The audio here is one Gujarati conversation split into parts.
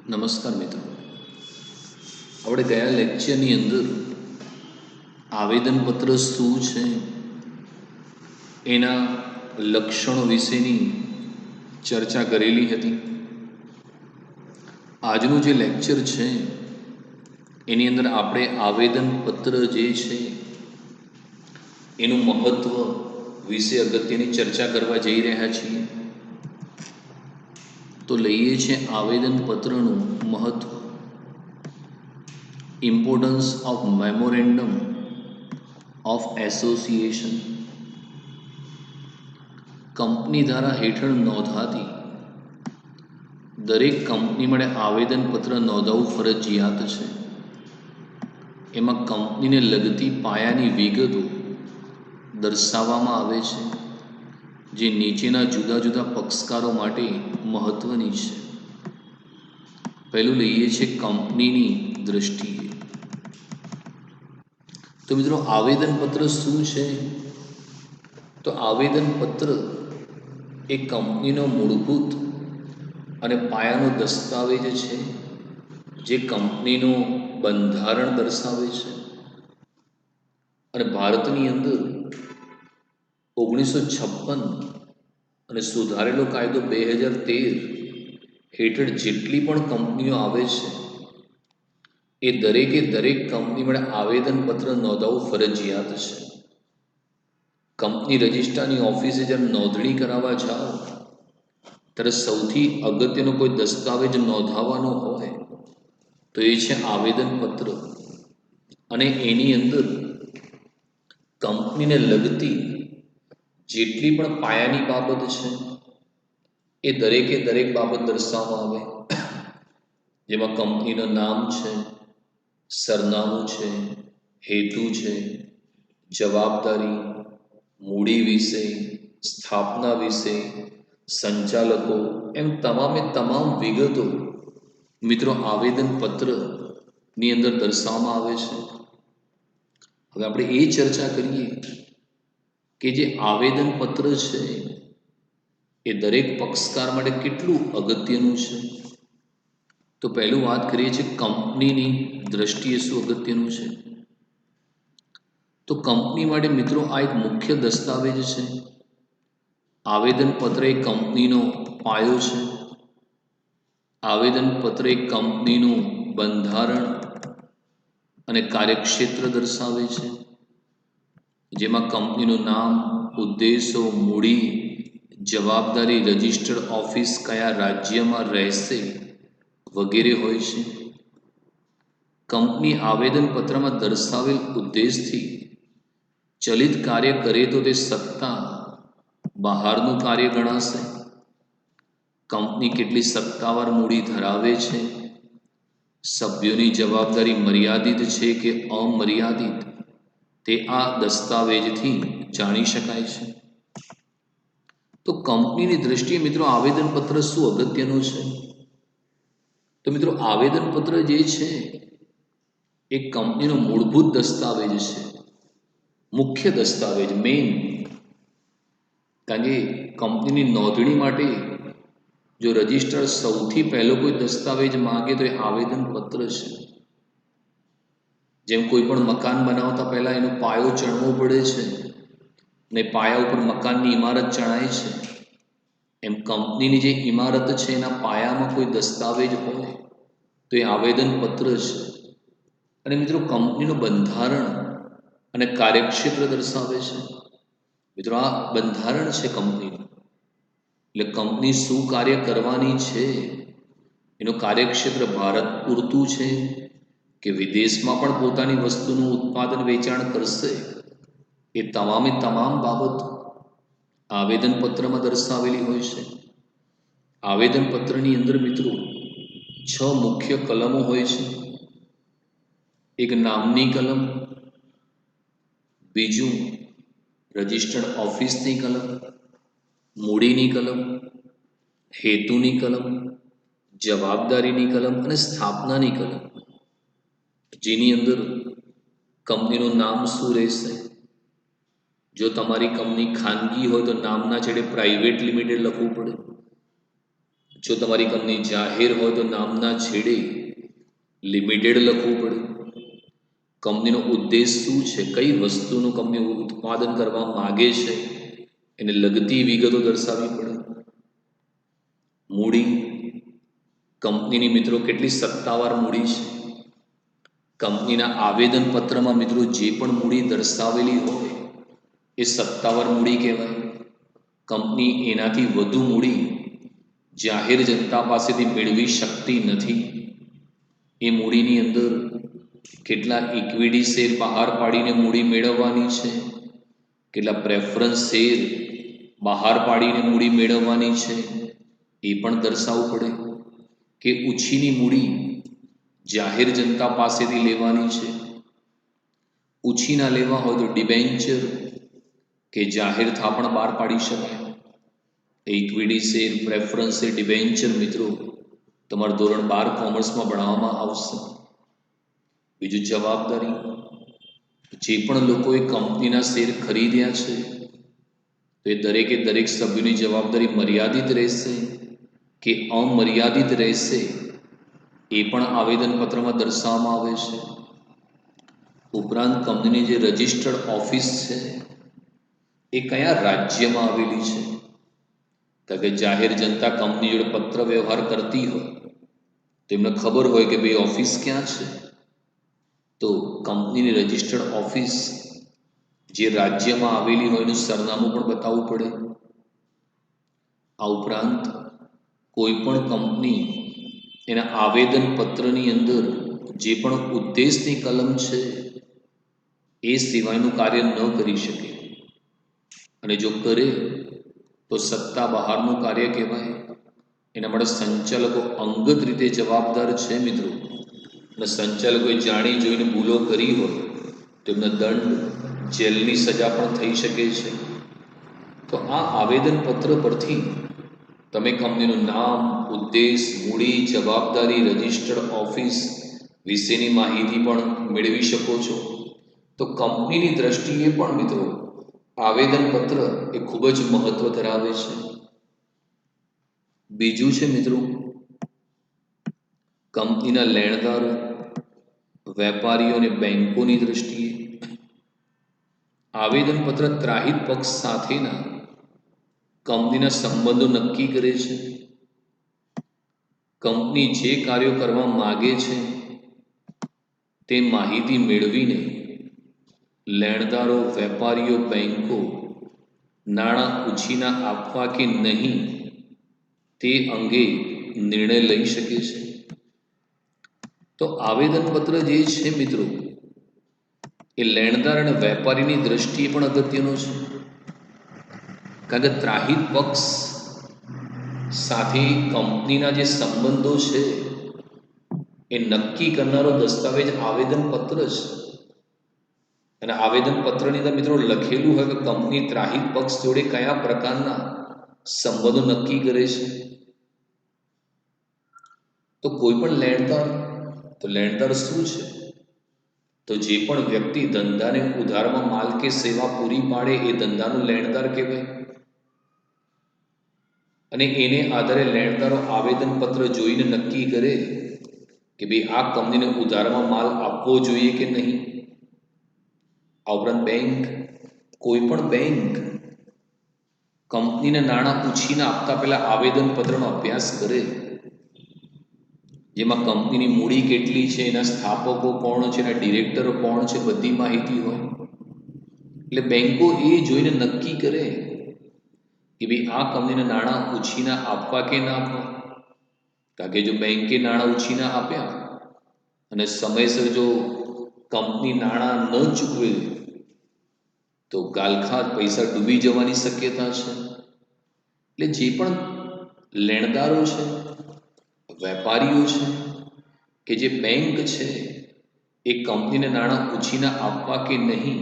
નમસ્કાર મિત્રો, આપણે ગયા લેક્ચરની અંદર આવેદનપત્ર શું છે એના લક્ષણો વિશેની ચર્ચા કરેલી હતી. આજનું જે લેક્ચર છે એની અંદર આપણે આવેદનપત્ર જે છે એનું મહત્ત્વ વિશે અગત્યની ચર્ચા કરવા જઈ રહ્યા છીએ. તો લઈએ છીએ આવેદનપત્રનું મહત્ત્વ. Importance of memorandum of association. Company ધારા હેઠળ નોંધાતી દરેક કંપની માટે આવેદનપત્ર નોંધાવવું ફરજિયાત છે. એમાં કંપનીને લગતી પાયાની વિગતો દર્શાવવામાં આવે છે, જે નીચેના જુદા જુદા પક્ષકારો માટે મહત્ત્વની છે. પહેલું લઈએ છીએ કંપનીની દ્રષ્ટિએ. તો મિત્રો, આવેદનપત્ર શું છે? તો આવેદનપત્ર એ કંપનીનો મૂળભૂત અને પાયાનો દસ્તાવેજ છે, જે કંપનીનું બંધારણ દર્શાવે છે. અને ભારતની અંદર 1956 અને સુધારેલો કાયદો 2013 હેઠળ જેટલી પણ કંપનીઓ આવે છે એ દરેકે દરેક કંપની માટે આવેદનપત્ર નોંધાવવું ફરજિયાત છે. કંપની રજિસ્ટ્રારની ઓફિસે જ્યારે નોંધણી કરાવવા જાઓ ત્યારે સૌથી અગત્યનો કોઈ દસ્તાવેજ નોંધાવવાનો હોય તો એ છે આવેદનપત્ર. અને એની અંદર કંપનીને લગતી જેટલી પણ પાયાની બાબત છે એ દરેકે દરેક બાબત દર્શાવવામાં આવે, જેમાં કંપનીનું નામ છે, સરનામું છે, હેતુ છે, જવાબદારી, મૂડી વિશે, સ્થાપના વિશે, સંચાલકો, એમ તમામે તમામ વિગતો મિત્રો આવેદનપત્રની અંદર દર્શાવવામાં આવે છે. હવે આપણે એ ચર્ચા કરીએ કે જે આવેદનપત્ર છે એ દરેક પક્ષકાર માટે કેટલું અગત્યનું છે. તો પહેલું વાત કરીએ છીએ કંપનીની દ્રષ્ટિએ શું અગત્યનું છે. તો કંપની માટે મિત્રો આ એક મુખ્ય દસ્તાવેજ છે. આવેદનપત્ર એ કંપનીનો પાયો છે. આવેદનપત્ર એ કંપનીનું બંધારણ અને કાર્યક્ષેત્ર દર્શાવે છે, જેમાં કંપનીનું નામ, ઉદ્દેશો, મૂડી, જવાબદારી, રજિસ્ટર્ડ ઓફિસ કયા રાજ્યમાં રહેશે વગેરે હોય છે. કંપની આવેદનપત્રમાં દર્શાવેલ ઉદ્દેશથી ચલિત કાર્ય કરે તો તે સત્તા બહારનું કાર્ય ગણાશે. કંપની કેટલી સત્તાવાર મૂડી ધરાવે છે, સભ્યોની જવાબદારી મર્યાદિત છે કે અમર્યાદિત, તે આ દસ્તાવેજથી જાણી શકાય છે. તો કંપનીની દ્રષ્ટિએ મિત્રો આવેદનપત્ર શું અગત્યનું છે? તો મિત્રો આવેદનપત્ર જે છે એ કંપનીનો મૂળભૂત દસ્તાવેજ છે, મુખ્ય દસ્તાવેજ, મેઇન. કારણ કે કંપનીની નોંધણી માટે જો રજિસ્ટર સૌથી પહેલો કોઈ દસ્તાવેજ માંગે તો એ આવેદનપત્ર છે. જેમ કોઈ પણ મકાન બનાવતા પહેલા એનો પાયો ચણવો પડે છે ને પાયા ઉપર મકાનની ઇમારત ચણાય છે, એમ કંપનીની જે ઇમારત છે એના પાયામાં કોઈ દસ્તાવેજ હોય તો એ આવેદનપત્ર છે. અને મિત્રો કંપનીનું બંધારણ અને કાર્યક્ષેત્ર દર્શાવે છે. મિત્રો આ બંધારણ છે કંપનીનું, એટલે કંપની શું કાર્ય કરવાની છે, એનું કાર્યક્ષેત્ર ભારત પૂરતું છે કે વિદેશમાં પણ પોતાની વસ્તુનું ઉત્પાદન વેચાણ કરશે, એ તમામે તમામ બાબત આવેદનપત્રમાં દર્શાવેલી હોય છે. આવેદનપત્રની અંદર મિત્રો 6 મુખ્ય કલમો હોય છે. એક નામની કલમ, બીજું રજિસ્ટર્ડ ઓફિસની કલમ, મૂડીની કલમ, હેતુની કલમ, જવાબદારીની કલમ અને સ્થાપનાની કલમ, જેની અંદર કંપનીનું નામ શું રહેશે. જો તમારી કંપની ખાનગી હોય તો નામના છેડે પ્રાઇવેટ લિમિટેડ લખવું પડે. જો તમારી કંપની જાહેર હોય તો નામના છેડે લિમિટેડ લખવું પડે. કંપનીનો ઉદ્દેશ શું છે, કઈ વસ્તુનું કંપની ઉત્પાદન કરવા માગે છે, એને લગતી વિગતો દર્શાવવી પડે. મૂડી, કંપનીની મિત્રો કેટલી સત્તાવાર મૂડી છે. કંપનીના આવેદનપત્રમાં મિત્રો જે પણ મૂડી દર્શાવેલી હોય એ સત્તાવાર મૂડી કહેવાય. કંપની એનાથી વધુ મૂડી જાહેર જનતા પાસેથી મેળવી શકતી નથી. એ મૂડીની અંદર કેટલા ઇક્વિટી શેર બહાર પાડીને મૂડી મેળવવાની છે, કેટલા પ્રેફરન્સ શેર બહાર પાડીને મૂડી મેળવવાની છે, એ પણ દર્શાવવું પડે. કે ઉછીની મૂડી જાહેર જનતા પાસેથી લેવાની છે. ઉછીના લેવા હોય તો ડિબેન્ચર કે જાહેર થાપણ બહાર પાડી શકાય. Equity share, preference share, debenture મિત્રો તમારા ધોરણ 12 કોમર્સમાં ભણાવવામાં આવશે. બીજું જવાબદારી, જે પણ લોકોએ કંપનીના શેર ખરીદ્યા છે તો એ દરેકે દરેક સભ્યોની જવાબદારી મર્યાદિત રહેશે કે અમર્યાદિત રહેશે, એ પણ આવેદનપત્રમાં દર્શાવવામાં આવે છે. ઉપરાંત કંપનીની જે રજિસ્ટર્ડ ઓફિસ છે એ કયા રાજ્યમાં આવેલી છે. કારણ કે જાહેર જનતા કંપની જોડે પત્ર વ્યવહાર કરતી હોય તો એમને ખબર હોય કે ભાઈ ઓફિસ ક્યાં છે. તો કંપનીની રજિસ્ટર્ડ ઓફિસ જે રાજ્યમાં આવેલી હોય એનું સરનામું પણ બતાવવું પડે. આ ઉપરાંત કોઈ પણ કંપની એના આવેદનપત્રની અંદર જે પણ ઉદ્દેશની કલમ છે એ સિવાયનું કાર્ય ન કરી શકે, અને જો કરે તો સત્તા બહારનું કાર્ય કહેવાય. એના માટે સંચાલકો અંગત રીતે જવાબદાર છે મિત્રો. અને સંચાલકોએ જાણી જોઈને ભૂલો કરી હોય તો એમને દંડ, જેલની સજા પણ થઈ શકે છે. તો આ આવેદનપત્ર પરથી તમે કંપનીનું નામ, ઉદ્દેશ, મૂડી, જવાબદારી, રજિસ્ટર્ડ ઓફિસ વિશેની માહિતી પણ મેળવી શકો છો. તો કંપનીની દ્રષ્ટિએ પણ મિત્રો આવેદનપત્ર એ ખૂબ જ મહત્વ ધરાવે છે. બીજું છે મિત્રો, કંપનીના લેણદારો, વેપારીઓ અને બેંકોની દ્રષ્ટિએ આવેદનપત્ર ત્રાહિત પક્ષ સાથેના કંપનીના સંબંધો નક્કી કરે છે. કંપની જે કાર્યો કરવા માગે છે તે માહિતી મેળવીને લેણદારો, વેપારીઓ, બેંકો નાણાં ઉછીના આપવા કે નહીં તે અંગે નિર્ણય લઈ શકે છે. તો આવેદનપત્ર જે છે મિત્રો એ લેણદાર અને વેપારીની દ્રષ્ટિએ પણ અગત્યનો છે. કારણ કે ત્રાહિત પક્ષ સાથે કંપનીના જે સંબંધો છે એ નક્કી કરનારો દસ્તાવેજ આવેદનપત્ર છે. અને આવેદનપત્રની અંદર મિત્રો લખેલું હોય કે કંપની ત્રાહિત પક્ષ જોડે કયા પ્રકારના સંબંધો નક્કી કરે છે. તો કોઈ પણ લેણદાર, તો લેણદાર શું છે? તો જે પણ વ્યક્તિ ધંધાને ઉધારમાં માલ કે સેવા પૂરી પાડે એ ધંધાનું લેણદાર કહેવાય. અને એને આધારે લેણદારો આવેદનપત્ર જોઈને નક્કી કરે કે ભાઈ આ કંપનીને ઉધારમાં માલ આપવો જોઈએ કે નહીં. આ ઉપરાંત બેંક, કોઈ પણ બેંક કંપનીને નાણાં ઉછીને આપતા પહેલા આવેદનપત્રનો અભ્યાસ કરે, જેમાં કંપનીની મૂડી કેટલી છે, એના સ્થાપકો કોણ છે, એના ડિરેક્ટરો કોણ છે, બધી માહિતી હોય. એટલે બેંકો એ જોઈને નક્કી કરે કે ભાઈ આ કંપનીને નાણાં ઉછીના આપવા કે ના આપવા. કારણ કે જો બેંકે નાણાં ઉછીના આપ્યા અને સમયસર જો કંપની નાણાં ન ચૂકવે તો ગાલખાત પૈસા ડૂબી જવાની શક્યતા છે. એટલે જે પણ લેણદારો છે, વેપારીઓ છે કે જે બેંક છે એ કંપનીને નાણાં ઉછીના આપવા કે નહીં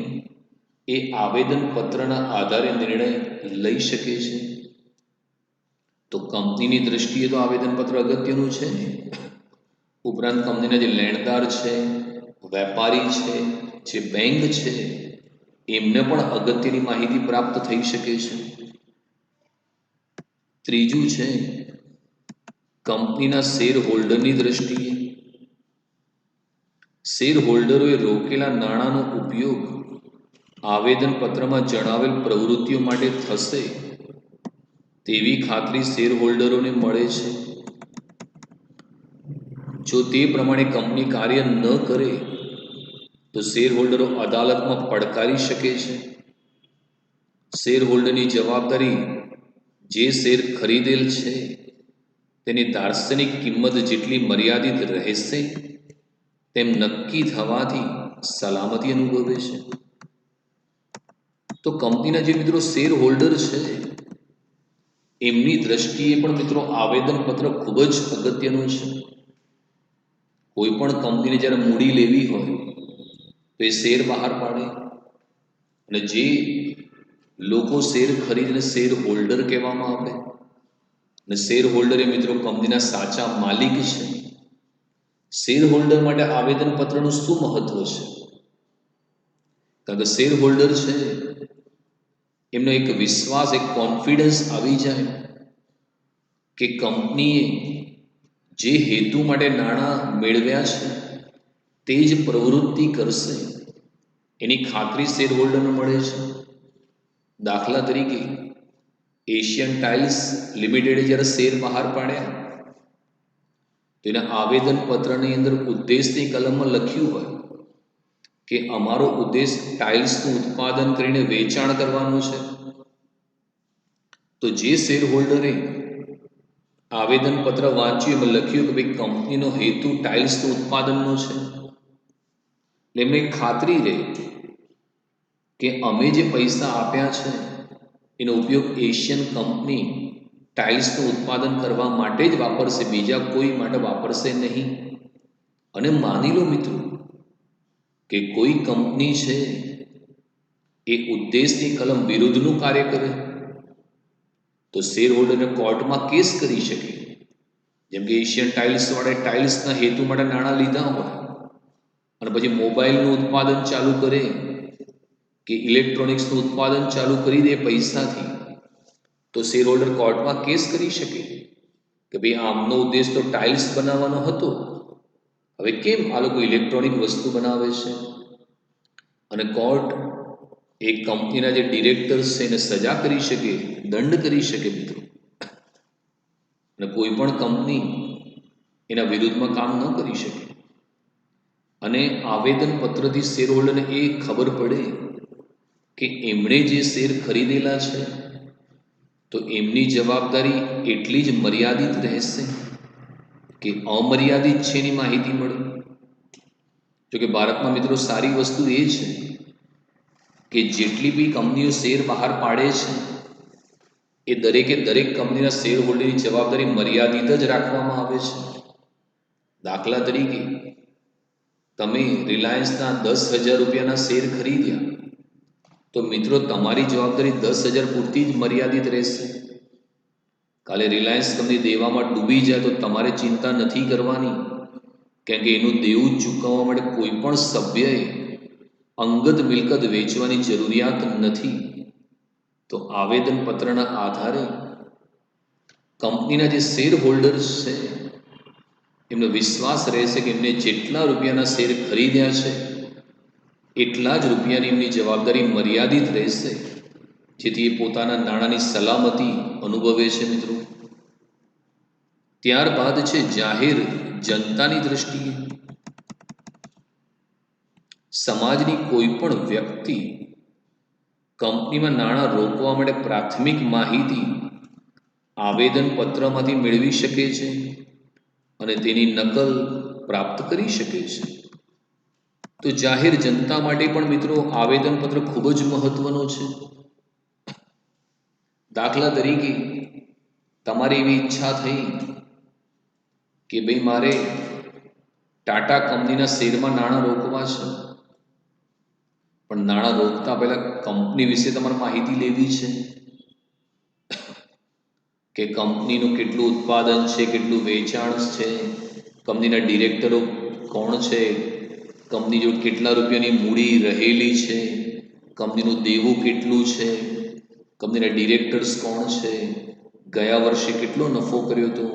એ આવેદનપત્રના આધારે નિર્ણય લઈ શકે છે. તો કંપનીની દ્રષ્ટિએ તો આવેદનપત્ર અગત્યનું છે. ઉપરાંત કંપનીના જે લેણદાર છે, વેપારી છે, જે બેંક છે, એમને પણ અગત્યની માહિતી પ્રાપ્ત થઈ શકે છે. ત્રીજું છે કંપનીના શેર હોલ્ડરની દ્રષ્ટિએ શેર હોલ્ડરોએ રોકેલા નાણાંનો ઉપયોગ આવેદનપત્રમાં જણાવેલ પ્રવૃત્તિઓ માટે થશે તેવી ખાતરી શેર હોલ્ડરોને મળે છે. જો તે પ્રમાણે કંપની કાર્ય ન કરે તો શેર હોલ્ડરો અદાલતમાં પડકારી શકે છે. શેર હોલ્ડરની જવાબદારી જે શેર ખરીદેલ છે તેની દાર્શનિક કિંમત જેટલી મર્યાદિત રહેશે તેમ નક્કી થવાથી સલામતી અનુભવે છે. તો કંપનીના જે મિત્રો શેર હોલ્ડર છે એમની દ્રષ્ટિએ પણ મિત્રો આવેદનપત્ર ખૂબ જ અગત્યનું છે. કોઈ પણ કંપનીને જ્યારે મૂડી લેવી હોય તો એ શેર બહાર પાડે અને જે લોકો શેર ખરીદીને શેર હોલ્ડર કહેવામાં આવે અને શેર હોલ્ડર એ મિત્રો કંપનીના સાચા માલિક છે. શેર હોલ્ડર માટે આવેદનપત્રનું શું મહત્વ છે? કારણ કે શેર હોલ્ડર છે એમનો એક વિશ્વાસ, એક કોન્ફિડન્સ આવી જાય કે કંપનીએ જે હેતુ માટે નાણાં મેળવ્યા છે તે જ પ્રવૃત્તિ કરશે એની ખાતરી શેર હોલ્ડરને મળે છે. દાખલા તરીકે એશિયન ટાઇલ્સ લિમિટેડે જ્યારે શેર બહાર પાડ્યા તો એના આવેદનપત્રની અંદર ઉદ્દેશની કલમમાં લખ્યું હોય કે અમારો ઉદ્દેશ ટાઇલ્સનું ઉત્પાદન કરીને વેચાણ કરવાનું છે. તો જે શેર હોલ્ડરે આવેદનપત્ર વાંચ્યું એમાં લખ્યું કે ભાઈ કંપનીનો હેતુ ટાઇલ્સનું ઉત્પાદનનો છે, એટલે એમને ખાતરી રહે કે અમે જે પૈસા આપ્યા છે એનો ઉપયોગ એશિયન કંપની ટાઇલ્સનું ઉત્પાદન કરવા માટે જ વાપરશે, બીજા કોઈ માટે વાપરશે નહીં. અને માની લો મિત્રો કે કોઈ કંપની છે એ ઉદ્દેશની કલમ વિરુદ્ધનું કાર્ય કરે તો શેર હોલ્ડરને કોર્ટમાં કેસ કરી શકે. જેમ કે એશિયન ટાઇલ્સ વાળા ટાઇલ્સના હેતુ માટે નાણાં લીધા હોય અને પછી મોબાઈલનું ઉત્પાદન ચાલુ કરે કે ઇલેક્ટ્રોનિક્સનું ઉત્પાદન ચાલુ કરી દે પૈસાથી, તો શેર હોલ્ડર કોર્ટમાં કેસ કરી શકે કે ભાઈ આમનો ઉદ્દેશ તો ટાઇલ્સ બનાવવાનો હતો, હવે કેમ આ લોકો ઇલેક્ટ્રોનિક વસ્તુ બનાવે છે? અને કોર્ટ એ કંપનીના જે ડિરેક્ટર્સ છે એને સજા કરી શકે, દંડ કરી શકે મિત્રો. અને કોઈ પણ કંપની એના વિરુદ્ધમાં કામ ન કરી શકે. અને આવેદનપત્રથી શેર હોલ્ડરને એ ખબર પડે કે એમણે જે શેર ખરીદેલા છે તો એમની જવાબદારી એટલી જ મર્યાદિત રહેશે કે અમર્યાદિત છે એની માહિતી મળે. જોકે ભારતમાં મિત્રો સારી વસ્તુ એ છે કે જેટલી બી કંપનીઓ શેર બહાર પાડે છે એ દરેકે દરેક કંપનીના શેર હોલ્ડરની જવાબદારી મર્યાદિત જ રાખવામાં આવે છે. દાખલા તરીકે તમે રિલાયન્સના 10,000 રૂપિયાના શેર ખરીદ્યા તો મિત્રો તમારી જવાબદારી 10,000 પૂરતી જ મર્યાદિત રહેશે. કાલે રિલાયન્સ કંપની દેવામાં ડૂબી જાય તો તમારે ચિંતા નથી કરવાની, કેમ કે એનું દેવું ચૂકવવા માટે કોઈ પણ સભ્યએ અંગત મિલકત વેચવાની જરૂરિયાત નથી. તો આવેદનપત્રના આધારે કંપનીના જે શેર હોલ્ડર્સ છે એમનો વિશ્વાસ રહેશે કે એમને જેટલા રૂપિયાના શેર ખરીદ્યા છે એટલા જ રૂપિયાની એમની જવાબદારી મર્યાદિત રહેશે, જેથી એ પોતાના નાણાંની સલામતી અનુભવે છે મિત્રો. ત્યારબાદ છે જાહેર જનતાની દ્રષ્ટિએ. સમાજની કોઈ પણ વ્યક્તિ કંપનીમાં નાણાં રોકવા માટે પ્રાથમિક માહિતી આવેદનપત્રમાંથી મેળવી શકે છે અને તેની નકલ પ્રાપ્ત કરી શકે છે. તો જાહેર જનતા માટે પણ મિત્રો આવેદનપત્ર ખૂબ જ મહત્વનો છે. દાખલા તરીકે તમારી એવી ઈચ્છા થઈ કે ભાઈ મારે ટાટા કંપનીના શેરમાં નાણાં રોકવા છે, પણ નાણાં રોકતા પહેલા કંપની વિશે તમારે માહિતી લેવી છે કે કંપનીનું કેટલું ઉત્પાદન છે, કેટલું વેચાણ છે, કંપનીના ડિરેક્ટરો કોણ છે, કંપની જોડે કેટલા રૂપિયાની મૂડી રહેલી છે, કંપનીનું દેવું કેટલું છે, કંપનીના ડિરેક્ટર્સ કોણ છે, ગયા વર્ષે કેટલો નફો કર્યો હતો,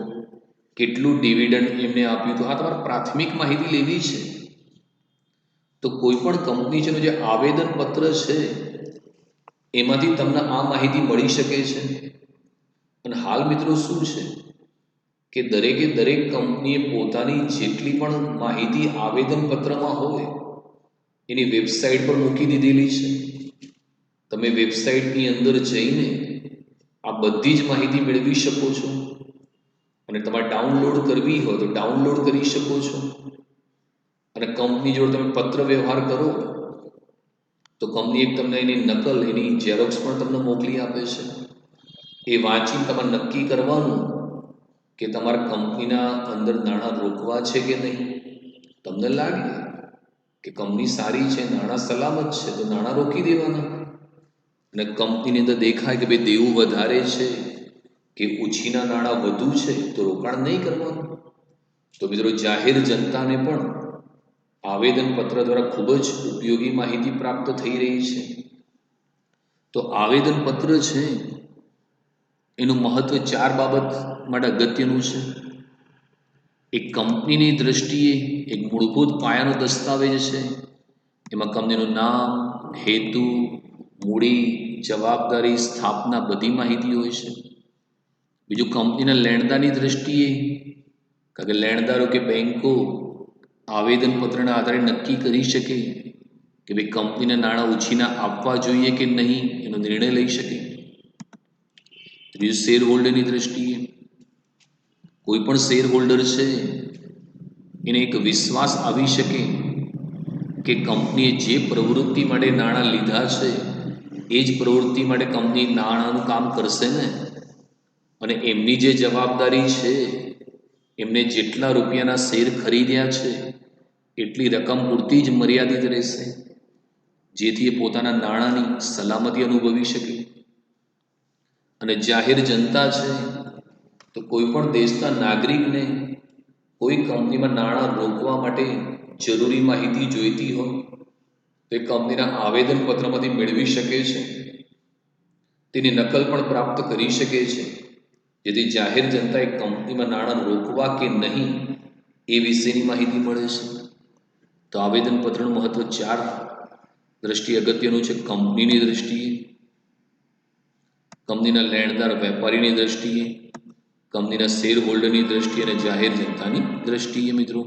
કેટલું ડિવિડન્ડ એમને આપ્યું હતું, આ તમારે પ્રાથમિક માહિતી લેવી છે. તો કોઈ પણ કંપની છે જે આવેદનપત્ર છે એમાંથી તમને આ માહિતી મળી શકે છે. અને હાલ મિત્રો શું છે કે દરેકે દરેક કંપનીએ પોતાની જેટલી પણ માહિતી આવેદનપત્રમાં હોય એની વેબસાઇટ પર મૂકી દીધેલી છે. તમે વેબસાઇટની અંદર જઈને આ બધી જ માહિતી મેળવી શકો છો. અને તમારે ડાઉનલોડ કરવી હોય તો ડાઉનલોડ કરી શકો છો. અને કંપની જોડે તમે પત્ર વ્યવહાર કરો તો કંપની એક તમને એની નકલ, એની ઝેરોક્સ પણ તમને મોકલી આપે છે. એ વાંચીને તમારે નક્કી કરવાનું કે તમારા કંપનીના અંદર નાણાં રોકવા છે કે નહીં. તમને લાગે કે કંપની સારી છે, નાણાં સલામત છે, તો નાણાં રોકી દેવાના. અને કંપનીની અંદર દેખાય કે ભાઈ દેવું વધારે છે કે ઉછીના નાણાં વધુ છે તો રોકાણ નહીં કરવાનું. તો મિત્રો જાહેર જનતાને પણ આવેદનપત્ર દ્વારા ખૂબ જ ઉપયોગી માહિતી પ્રાપ્ત થઈ રહી છે. તો આવેદનપત્ર છે એનું મહત્વ 4 બાબત માટે અગત્યનું છે. એક કંપનીની દ્રષ્ટિએ એક મૂળભૂત પાયાનો દસ્તાવેજ છે. એમાં કંપનીનું નામ, હેતુ, મૂડી, જવાબદારી, સ્થાપના બધી માહિતી હોય છે. બીજું કંપનીના લેણદારની દ્રષ્ટિએ, કારણ કે લેણદારો કે બેંકો આવેદનપત્રના આધારે નક્કી કરી શકે કે ભાઈ કંપનીના નાણાં ઉછીના આપવા જોઈએ કે નહીં એનો નિર્ણય લઈ શકે. ત્રીજું શેર હોલ્ડરની દ્રષ્ટિએ કોઈ પણ શેર હોલ્ડર છે એને એક વિશ્વાસ આવી શકે કે કંપનીએ જે પ્રવૃત્તિ માટે નાણાં લીધા છે એ જ પ્રવૃત્તિ માટે કંપની નાણાંનું કામ કરશે ને. અને એમની જે જવાબદારી છે, એમને જેટલા રૂપિયાના શેર ખરીદ્યા છે એટલી રકમ પૂરતી જ મર્યાદિત રહેશે, જેથી એ પોતાના નાણાંની સલામતી અનુભવી શકે. અને જાહેર જનતા છે તો કોઈ પણ દેશના નાગરિકને કોઈ કંપનીમાં નાણાં રોકવા માટે જરૂરી માહિતી જોઈતી હોય તો એ કંપનીના આવેદનપત્રમાંથી મેળવી શકે છે. તેની નકલ પણ પ્રાપ્ત કરી શકે છે, જેથી જાહેર જનતાએ કંપનીમાં નાણાં રોકવા કે નહીં એ વિશેની માહિતી મળે છે. તો આવેદનપત્રનું મહત્વ 4 દ્રષ્ટિએ અગત્યનું છે. કંપનીની દ્રષ્ટિએ, કંપનીના લેણદાર વેપારીની દ્રષ્ટિએ, કંપનીના શેર હોલ્ડરની દ્રષ્ટિએ અને જાહેર જનતાની દ્રષ્ટિએ મિત્રો.